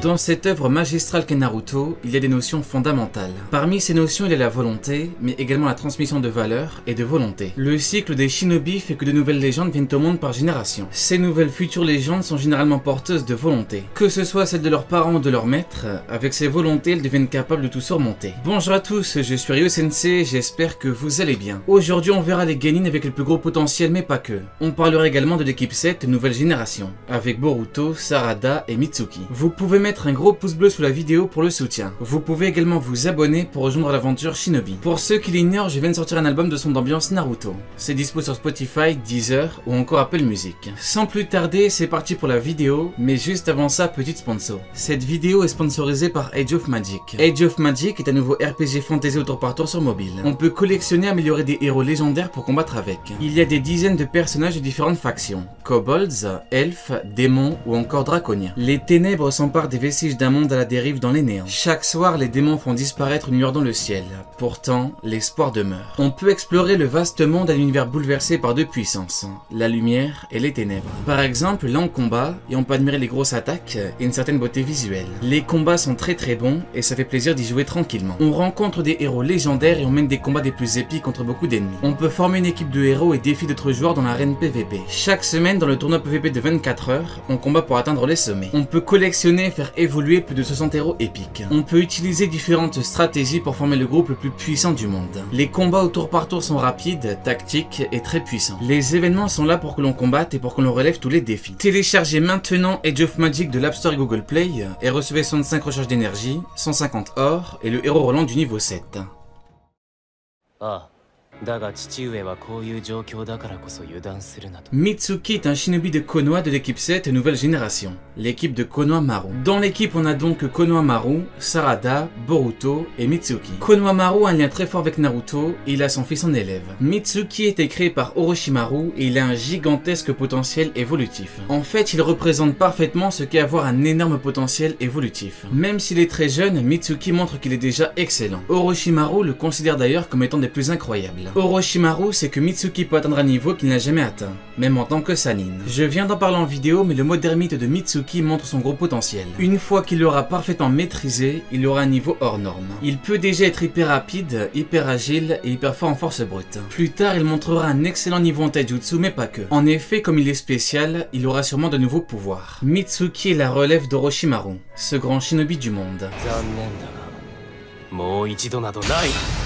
Dans cette œuvre magistrale qu'est Naruto, il y a des notions fondamentales. Parmi ces notions, il y a la volonté, mais également la transmission de valeurs et de volonté. Le cycle des shinobi fait que de nouvelles légendes viennent au monde par génération. Ces nouvelles futures légendes sont généralement porteuses de volonté. Que ce soit celles de leurs parents ou de leurs maîtres, avec ces volontés, elles deviennent capables de tout surmonter. Bonjour à tous, je suis Ryo Sensei, j'espère que vous allez bien. Aujourd'hui, on verra les genin avec le plus gros potentiel, mais pas que. On parlera également de l'équipe 7 nouvelle génération, avec Boruto, Sarada et Mitsuki. Vous pouvez mettre un gros pouce bleu sous la vidéo pour le soutien. Vous pouvez également vous abonner pour rejoindre l'aventure Shinobi. Pour ceux qui l'ignorent, je viens de sortir un album de son d'ambiance Naruto. C'est dispo sur Spotify, Deezer ou encore Apple Music. Sans plus tarder, c'est parti pour la vidéo, mais juste avant ça, petite sponsor. Cette vidéo est sponsorisée par Age of Magic. Age of Magic est un nouveau RPG fantasy au tour par tour sur mobile. On peut collectionner et améliorer des héros légendaires pour combattre avec. Il y a des dizaines de personnages de différentes factions. Kobolds, elfes, démons ou encore draconiens. Les ténèbres s'emparent des vestiges d'un monde à la dérive dans les néants. Chaque soir, les démons font disparaître une lueur dans le ciel. Pourtant, l'espoir demeure. On peut explorer le vaste monde à l'univers bouleversé par deux puissances, la lumière et les ténèbres. Par exemple, là on combat et on peut admirer les grosses attaques et une certaine beauté visuelle. Les combats sont très bons et ça fait plaisir d'y jouer tranquillement. On rencontre des héros légendaires et on mène des combats des plus épiques contre beaucoup d'ennemis. On peut former une équipe de héros et défier d'autres joueurs dans l'arène PVP. Chaque semaine, dans le tournoi PVP de 24 heures, on combat pour atteindre les sommets. On peut collectionner et faire évoluer plus de 60 héros épiques. On peut utiliser différentes stratégies pour former le groupe le plus puissant du monde. Les combats au tour par tour sont rapides, tactiques et très puissants. Les événements sont là pour que l'on combatte et pour que l'on relève tous les défis. Téléchargez maintenant Age of Magic de l'App Store et Google Play et recevez 65 recharges d'énergie, 150 or et le héros Roland du niveau 7. Mitsuki est un shinobi de Konoha de l'équipe 7 nouvelle génération, l'équipe de Konohamaru. Dans l'équipe, on a donc Konohamaru, Sarada, Boruto et Mitsuki. Konohamaru a un lien très fort avec Naruto et il a son fils en élève. Mitsuki a été créé par Orochimaru et il a un gigantesque potentiel évolutif. En fait, il représente parfaitement ce qu'est avoir un énorme potentiel évolutif. Même s'il est très jeune, Mitsuki montre qu'il est déjà excellent. Orochimaru le considère d'ailleurs comme étant des plus incroyables. Orochimaru sait que Mitsuki peut atteindre un niveau qu'il n'a jamais atteint, même en tant que Sannin. Je viens d'en parler en vidéo, mais le mode ermite de Mitsuki montre son gros potentiel. Une fois qu'il l'aura parfaitement maîtrisé, il aura un niveau hors norme. Il peut déjà être hyper rapide, hyper agile et hyper fort en force brute. Plus tard, il montrera un excellent niveau en taijutsu, mais pas que. En effet, comme il est spécial, il aura sûrement de nouveaux pouvoirs. Mitsuki est la relève d'Orochimaru, ce grand shinobi du monde.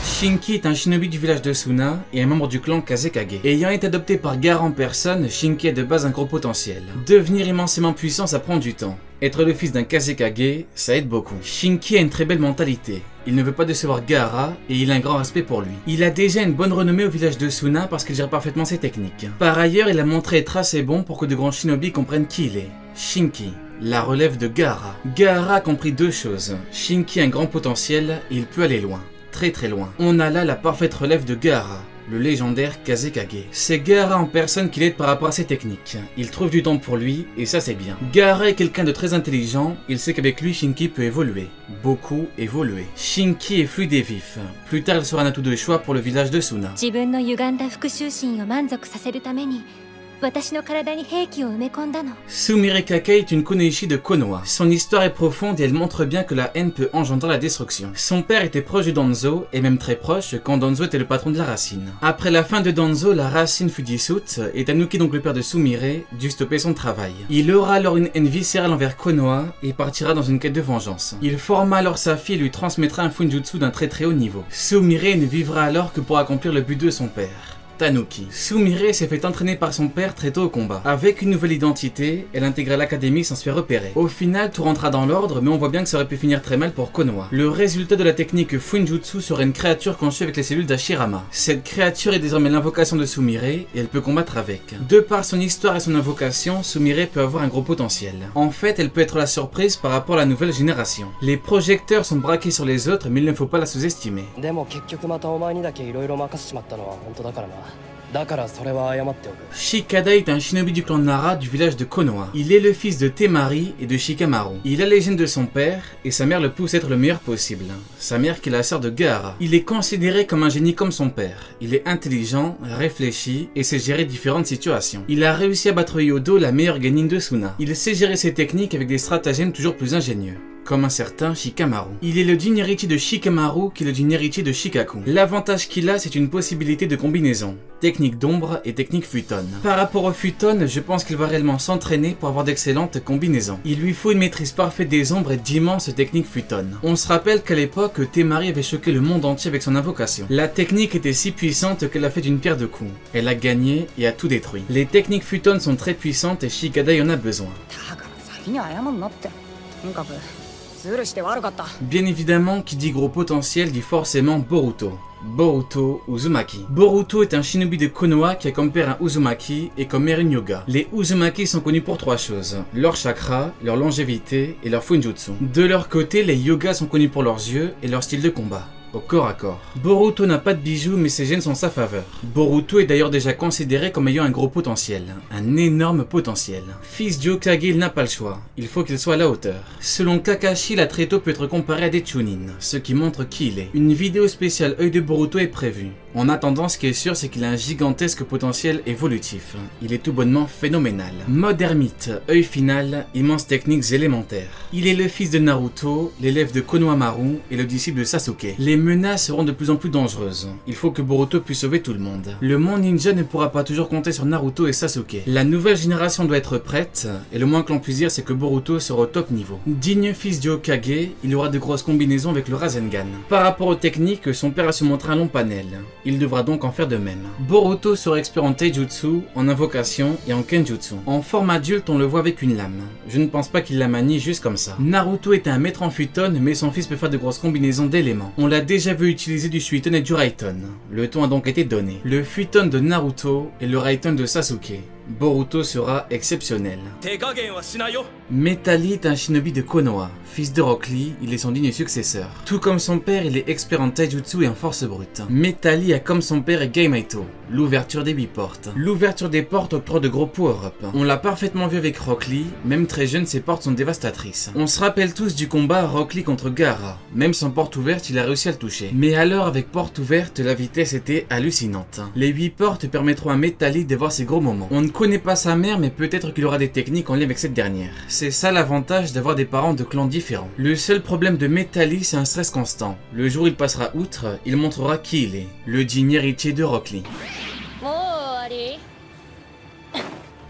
Shinki est un shinobi du village de Suna et un membre du clan Kazekage. Ayant été adopté par Gaara en personne, Shinki a de base un gros potentiel. Devenir immensément puissant, ça prend du temps. Être le fils d'un Kazekage, ça aide beaucoup. Shinki a une très belle mentalité. Il ne veut pas décevoir Gaara et il a un grand respect pour lui. Il a déjà une bonne renommée au village de Suna parce qu'il gère parfaitement ses techniques. Par ailleurs, il a montré être assez bon pour que de grands shinobi comprennent qui il est. Shinki, la relève de Gaara. Gaara a compris deux choses. Shinki a un grand potentiel et il peut aller loin. Très loin. On a là la parfaite relève de Gaara, le légendaire Kazekage. C'est Gaara en personne qui l'aide par rapport à ses techniques. Il trouve du temps pour lui et ça c'est bien. Gaara est quelqu'un de très intelligent, il sait qu'avec lui Shinki peut évoluer. Beaucoup évoluer. Shinki est fluide et vif. Plus tard il sera un atout de choix pour le village de Suna. Sumire Kake est une Kunoichi de Konoha. Son histoire est profonde et elle montre bien que la haine peut engendrer la destruction. Son père était proche de Danzo, et même très proche, quand Danzo était le patron de la racine. Après la fin de Danzo, la racine fut dissoute, et Tanuki, donc le père de Sumire, dut stopper son travail. Il aura alors une haine viscérale envers Konoha, et partira dans une quête de vengeance. Il forma alors sa fille et lui transmettra un Funjutsu d'un très haut niveau. Sumire ne vivra alors que pour accomplir le but de son père. Tanuki. Sumire s'est fait entraîner par son père très tôt au combat. Avec une nouvelle identité, elle intégra l'académie sans se faire repérer. Au final, tout rentra dans l'ordre, mais on voit bien que ça aurait pu finir très mal pour Konoha. Le résultat de la technique Funjutsu serait une créature conçue avec les cellules d'Ashirama. Cette créature est désormais l'invocation de Sumire et elle peut combattre avec. De par son histoire et son invocation, Sumire peut avoir un gros potentiel. En fait, elle peut être la surprise par rapport à la nouvelle génération. Les projecteurs sont braqués sur les autres, mais il ne faut pas la sous-estimer. Shikada est un shinobi du clan Nara du village de Konoha. Il est le fils de Temari et de Shikamaru. Il a les gènes de son père et sa mère le pousse à être le meilleur possible. Sa mère qui est la sœur de Gaara. Il est considéré comme un génie comme son père. Il est intelligent, réfléchi et sait gérer différentes situations. Il a réussi à battre Yodo, la meilleure genin de Suna. Il sait gérer ses techniques avec des stratagèmes toujours plus ingénieux, comme un certain Shikamaru. Il est le digne héritier de Shikamaru qui est le digne héritier de Shikaku. L'avantage qu'il a, c'est une possibilité de combinaison, technique d'ombre et technique futon. Par rapport au futon, je pense qu'il va réellement s'entraîner pour avoir d'excellentes combinaisons. Il lui faut une maîtrise parfaite des ombres et d'immenses techniques futon. On se rappelle qu'à l'époque, Temari avait choqué le monde entier avec son invocation. La technique était si puissante qu'elle a fait d'une pierre deux coups. Elle a gagné et a tout détruit. Les techniques futon sont très puissantes et Shikada y en a besoin. Bien évidemment, qui dit gros potentiel dit forcément Boruto. Boruto Uzumaki. Boruto est un shinobi de Konoha qui a comme père un Uzumaki et comme mère une Yoga. Les Uzumaki sont connus pour trois choses: leur chakra, leur longévité et leur funjutsu. De leur côté, les Yogas sont connus pour leurs yeux et leur style de combat, au corps à corps. Boruto n'a pas de bijoux mais ses gènes sont en sa faveur. Boruto est d'ailleurs déjà considéré comme ayant un gros potentiel, un énorme potentiel. Fils du Hokage, il n'a pas le choix, il faut qu'il soit à la hauteur. Selon Kakashi, la très tôt peut être comparé à des Chunin, ce qui montre qui il est. Une vidéo spéciale œil de Boruto est prévue. En attendant, ce qui est sûr, c'est qu'il a un gigantesque potentiel évolutif. Il est tout bonnement phénoménal. Mode ermite, œil final, immenses techniques élémentaires. Il est le fils de Naruto, l'élève de Konohamaru et le disciple de Sasuke. Les menaces seront de plus en plus dangereuses. Il faut que Boruto puisse sauver tout le monde. Le monde ninja ne pourra pas toujours compter sur Naruto et Sasuke. La nouvelle génération doit être prête, et le moins que l'on puisse dire, c'est que Boruto sera au top niveau. Digne fils du Hokage, il aura de grosses combinaisons avec le Rasengan. Par rapport aux techniques, son père a su montrer un long panel. Il devra donc en faire de même. Boruto sera expert en taijutsu, en invocation et en kenjutsu. En forme adulte, on le voit avec une lame. Je ne pense pas qu'il la manie juste comme ça. Naruto est un maître en futon, mais son fils peut faire de grosses combinaisons d'éléments. On l'a déjà vu utiliser du Suiton et du Raiton. Le ton a donc été donné. Le Fuiton de Naruto et le Raiton de Sasuke. Boruto sera exceptionnel. Metali est un shinobi de Konoha. Fils de Rock Lee, il est son digne successeur. Tout comme son père, il est expert en taijutsu et en force brute. Metali a comme son père Gaimaito, l'ouverture des 8 portes. L'ouverture des portes octroie de gros power-up. On l'a parfaitement vu avec Rock Lee, même très jeune, ses portes sont dévastatrices. On se rappelle tous du combat Rock Lee contre Gaara. Même sans porte ouverte, il a réussi à le toucher. Mais alors, avec porte ouverte, la vitesse était hallucinante. Les 8 portes permettront à Metali de voir ses gros moments. On ne connaît pas sa mère, mais peut-être qu'il aura des techniques en lien avec cette dernière. C'est ça l'avantage d'avoir des parents de clans différents. Le seul problème de Metali, c'est un stress constant. Le jour où il passera outre, il montrera qui il est. Le digne héritier de Rock Lee.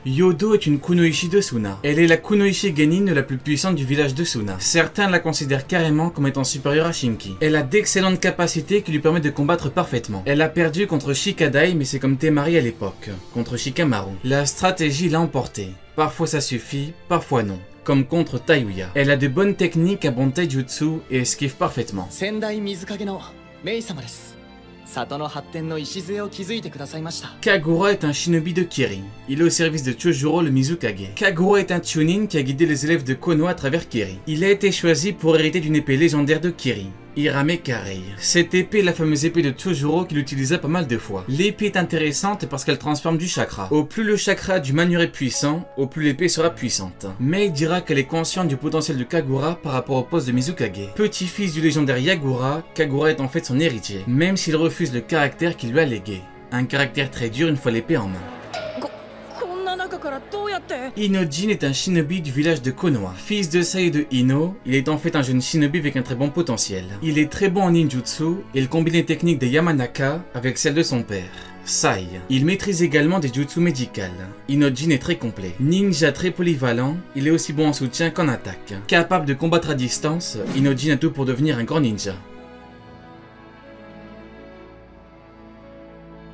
Yodo est une kunoichi de Suna. Elle est la kunoichi genin la plus puissante du village de Suna. Certains la considèrent carrément comme étant supérieure à Shinki. Elle a d'excellentes capacités qui lui permettent de combattre parfaitement. Elle a perdu contre Shikadai, mais c'est comme Temari à l'époque, contre Shikamaru. La stratégie l'a emporté. Parfois ça suffit, parfois non. Comme contre Taiyuya. Elle a de bonnes techniques, un bon taijutsu et esquive parfaitement. Kagura est un shinobi de Kiri. Il est au service de Chojuro le Mizukage. Kagura est un Chunin qui a guidé les élèves de Konoha à travers Kiri. Il a été choisi pour hériter d'une épée légendaire de Kiri, Hirame Karei. Cette épée est la fameuse épée de Chojuro qu'il utilisa pas mal de fois. L'épée est intéressante parce qu'elle transforme du chakra. Au plus le chakra du manieur est puissant, au plus l'épée sera puissante. Mais il dira qu'elle est consciente du potentiel de Kagura par rapport au poste de Mizukage. Petit-fils du légendaire Yagura, Kagura est en fait son héritier, même s'il refuse le caractère qu'il lui a légué. Un caractère très dur une fois l'épée en main. Inojin est un shinobi du village de Konoha. Fils de Sai et de Ino, il est en fait un jeune shinobi avec un très bon potentiel. Il est très bon en ninjutsu et il combine les techniques des Yamanaka avec celles de son père, Sai. Il maîtrise également des jutsu médicales. Inojin est très complet. Ninja très polyvalent, il est aussi bon en soutien qu'en attaque. Capable de combattre à distance, Inojin a tout pour devenir un grand ninja.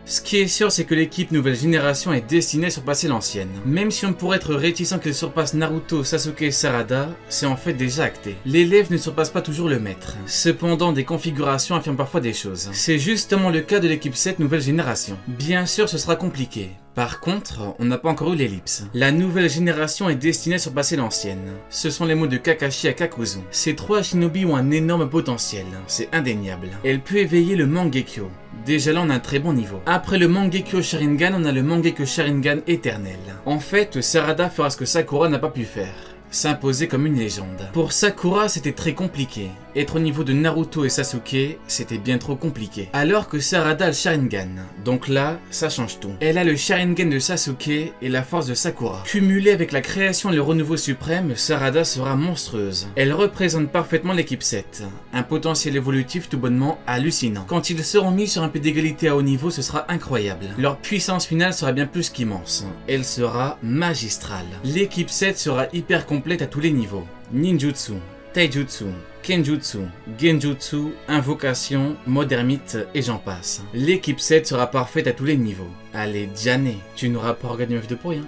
Ce qui est sûr, c'est que l'équipe nouvelle génération est destinée à surpasser l'ancienne. Même si on pourrait être réticent qu'elle surpasse Naruto, Sasuke et Sarada, c'est en fait déjà acté. L'élève ne surpasse pas toujours le maître. Cependant, des configurations affirment parfois des choses. C'est justement le cas de l'équipe 7 nouvelle génération. Bien sûr, ce sera compliqué. Par contre, on n'a pas encore eu l'ellipse. La nouvelle génération est destinée à surpasser l'ancienne. Ce sont les mots de Kakashi à Kakuzu. Ces 3 shinobi ont un énorme potentiel, c'est indéniable. Elle peut éveiller le Mangekyo. Déjà là on a un très bon niveau. Après le Mangekyo Sharingan, on a le Mangekyo Sharingan éternel. En fait, Sarada fera ce que Sakura n'a pas pu faire. S'imposer comme une légende. Pour Sakura, c'était très compliqué. Être au niveau de Naruto et Sasuke, c'était bien trop compliqué. Alors que Sarada a le Sharingan. Donc là, ça change tout. Elle a le Sharingan de Sasuke et la force de Sakura. Cumulée avec la création et le renouveau suprême, Sarada sera monstrueuse. Elle représente parfaitement l'équipe 7. Un potentiel évolutif tout bonnement hallucinant. Quand ils seront mis sur un pied d'égalité à haut niveau, ce sera incroyable. Leur puissance finale sera bien plus qu'immense. Elle sera magistrale. L'équipe 7 sera hyper complète à tous les niveaux. Ninjutsu, Taijutsu, Kenjutsu, Genjutsu, Invocation, mode ermite et j'en passe. L'équipe 7 sera parfaite à tous les niveaux. Allez, Diane, tu n'auras pas regardé une meuf de pour rien.